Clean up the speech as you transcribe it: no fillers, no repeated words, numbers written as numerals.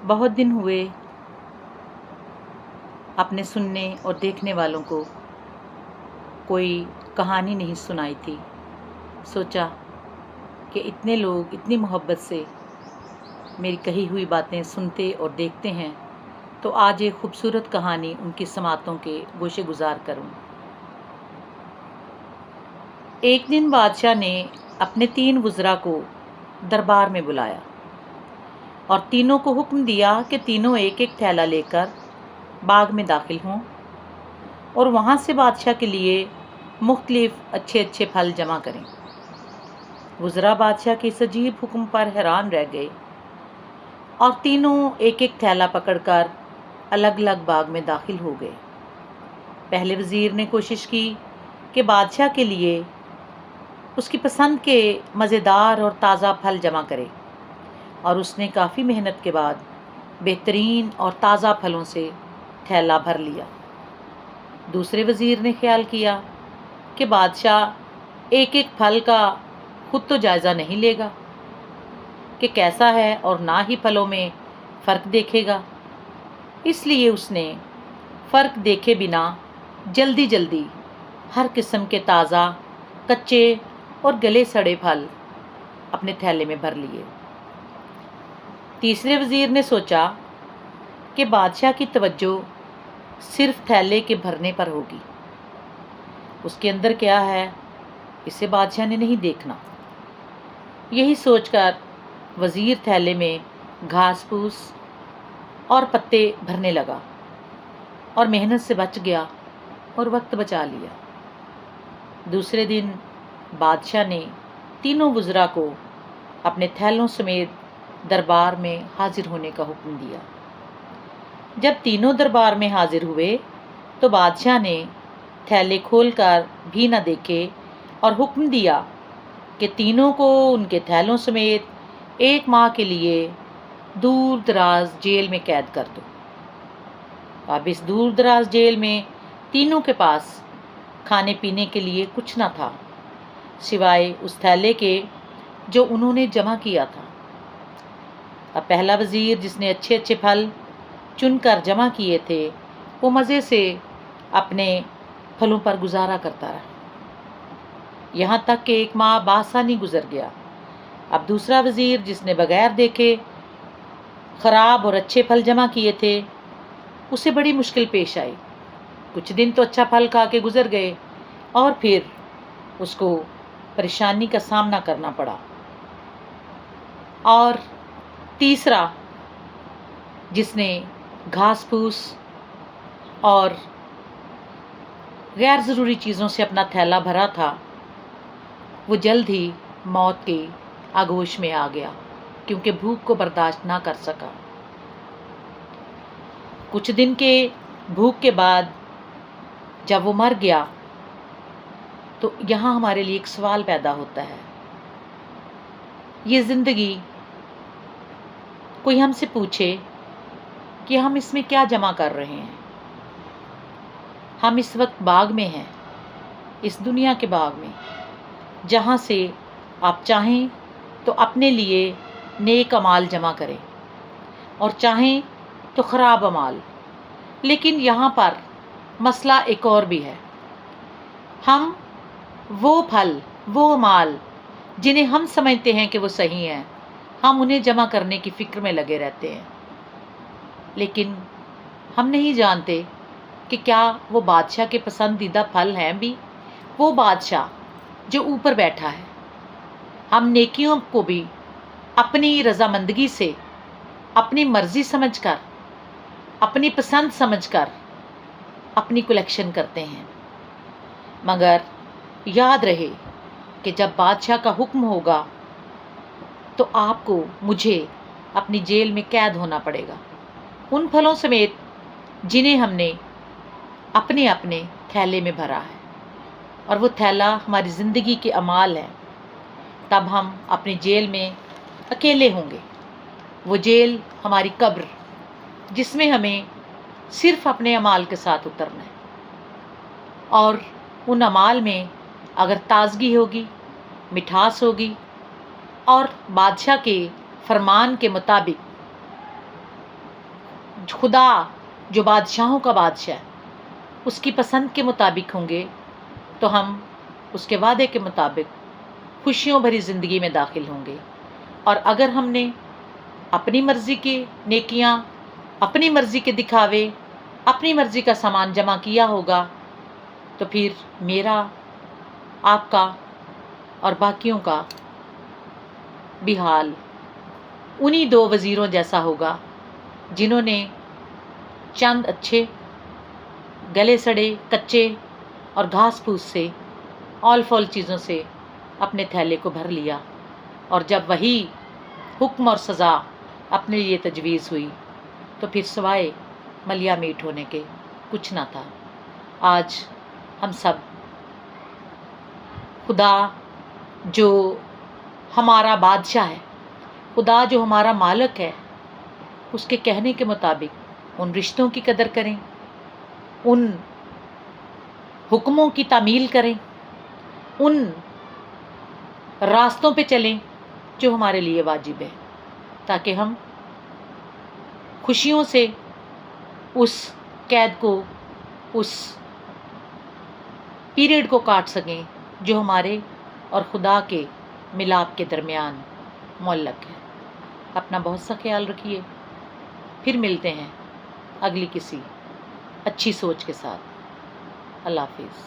بہت دن ہوئے اپنے سننے اور دیکھنے والوں کو کوئی کہانی نہیں سنائی تھی۔ سوچا کہ اتنے لوگ اتنی محبت سے میری کہی ہوئی باتیں سنتے اور دیکھتے ہیں، تو آج ایک خوبصورت کہانی ان کی سماعتوں کے گوشے گزار کروں۔ ایک دن بادشاہ نے اپنے 3 وزراء کو دربار میں بلایا اور تینوں کو حکم دیا کہ تینوں ایک ایک تھیلا لے کر باغ میں داخل ہوں اور وہاں سے بادشاہ کے لیے مختلف اچھے اچھے پھل جمع کریں۔ وزراء بادشاہ کے اس عجیب حکم پر حیران رہ گئے اور تینوں ایک ایک تھیلا پکڑ کر الگ الگ باغ میں داخل ہو گئے۔ پہلے وزیر نے کوشش کی کہ بادشاہ کے لیے اس کی پسند کے مزیدار اور تازہ پھل جمع کرے، اور اس نے کافی محنت کے بعد بہترین اور تازہ پھلوں سے تھیلا بھر لیا۔ دوسرے وزیر نے خیال کیا کہ بادشاہ ایک ایک پھل کا خود تو جائزہ نہیں لے گا کہ کیسا ہے، اور نہ ہی پھلوں میں فرق دیکھے گا۔ اس لیے اس نے فرق دیکھے بنا جلدی جلدی ہر قسم کے تازہ، کچے اور گلے سڑے پھل اپنے تھیلے میں بھر لیے۔ تیسرے وزیر نے سوچا کہ بادشاہ کی توجہ صرف تھیلے کے بھرنے پر ہوگی، اس کے اندر کیا ہے اسے بادشاہ نے نہیں دیکھنا۔ یہی سوچ کر وزیر تھیلے میں گھاس پھوس اور پتے بھرنے لگا اور محنت سے بچ گیا اور وقت بچا لیا۔ دوسرے دن بادشاہ نے تینوں وزراء کو اپنے تھیلوں سمیت دربار میں حاضر ہونے کا حکم دیا۔ جب تینوں دربار میں حاضر ہوئے تو بادشاہ نے تھیلے کھول کر بھی نہ دیکھے اور حکم دیا کہ تینوں کو ان کے تھیلوں سمیت 1 ماہ کے لیے دور دراز جیل میں قید کر دو۔ اب اس دور دراز جیل میں تینوں کے پاس کھانے پینے کے لیے کچھ نہ تھا سوائے اس تھیلے کے جو انہوں نے جمع کیا تھا۔ اب پہلا وزیر جس نے اچھے اچھے پھل چن کر جمع کیے تھے، وہ مزے سے اپنے پھلوں پر گزارا کرتا رہا، یہاں تک کہ 1 ماہ بآسانی گزر گیا۔ اب دوسرا وزیر جس نے بغیر دیکھے خراب اور اچھے پھل جمع کیے تھے، اسے بڑی مشکل پیش آئی۔ کچھ دن تو اچھا پھل کھا کے گزر گئے اور پھر اس کو پریشانی کا سامنا کرنا پڑا۔ اور تیسرا جس نے گھاس پھوس اور غیر ضروری چیزوں سے اپنا تھیلا بھرا تھا، وہ جلد ہی موت کے آغوش میں آ گیا کیونکہ بھوک کو برداشت نہ کر سکا۔ کچھ دن کے بھوک کے بعد جب وہ مر گیا تو یہاں ہمارے لیے ایک سوال پیدا ہوتا ہے، یہ زندگی کوئی ہم سے پوچھے کہ ہم اس میں کیا جمع کر رہے ہیں؟ ہم اس وقت باغ میں ہیں، اس دنیا کے باغ میں، جہاں سے آپ چاہیں تو اپنے لیے نیک اعمال جمع کریں اور چاہیں تو خراب اعمال۔ لیکن یہاں پر مسئلہ ایک اور بھی ہے، ہم وہ پھل، وہ اعمال جنہیں ہم سمجھتے ہیں کہ وہ صحیح ہیں، ہم انہیں جمع کرنے کی فکر میں لگے رہتے ہیں، لیکن ہم نہیں جانتے کہ کیا وہ بادشاہ کے پسندیدہ پھل ہیں بھی، وہ بادشاہ جو اوپر بیٹھا ہے۔ ہم نیکیوں کو بھی اپنی رضامندگی سے، اپنی مرضی سمجھ کر، اپنی پسند سمجھ کر اپنی کلیکشن کرتے ہیں، مگر یاد رہے کہ جب بادشاہ کا حکم ہوگا تو آپ کو، مجھے اپنی جیل میں قید ہونا پڑے گا، ان پھلوں سمیت جنہیں ہم نے اپنے اپنے تھیلے میں بھرا ہے، اور وہ تھیلا ہماری زندگی کے اعمال ہیں۔ تب ہم اپنی جیل میں اکیلے ہوں گے، وہ جیل ہماری قبر، جس میں ہمیں صرف اپنے اعمال کے ساتھ اترنا ہے، اور ان اعمال میں اگر تازگی ہوگی، مٹھاس ہوگی، اور بادشاہ کے فرمان کے مطابق خدا جو بادشاہوں کا بادشاہ ہے اس کی پسند کے مطابق ہوں گے تو ہم اس کے وعدے کے مطابق خوشیوں بھری زندگی میں داخل ہوں گے، اور اگر ہم نے اپنی مرضی کی نیکیاں، اپنی مرضی کے دکھاوے، اپنی مرضی کا سامان جمع کیا ہوگا تو پھر میرا، آپ کا اور باقیوں کا بھی حال انہی دو وزیروں جیسا ہوگا جنہوں نے چند اچھے گلے سڑے کچے اور گھاس پھوس سے، اول فول چیزوں سے اپنے تھیلے کو بھر لیا، اور جب وہی حکم اور سزا اپنے لیے تجویز ہوئی تو پھر سوائے ملیا میٹ ہونے کے کچھ نہ تھا۔ آج ہم سب خدا جو ہمارا بادشاہ ہے، خدا جو ہمارا مالک ہے، اس کے کہنے کے مطابق ان رشتوں کی قدر کریں، ان حکموں کی تعمیل کریں، ان راستوں پہ چلیں جو ہمارے لیے واجب ہے، تاکہ ہم خوشیوں سے اس قید کو، اس پیریڈ کو کاٹ سکیں جو ہمارے اور خدا کے ملاپ کے درمیان معلق ہے۔ اپنا بہت سا خیال رکھیے، پھر ملتے ہیں اگلی کسی اچھی سوچ کے ساتھ۔ اللہ حافظ۔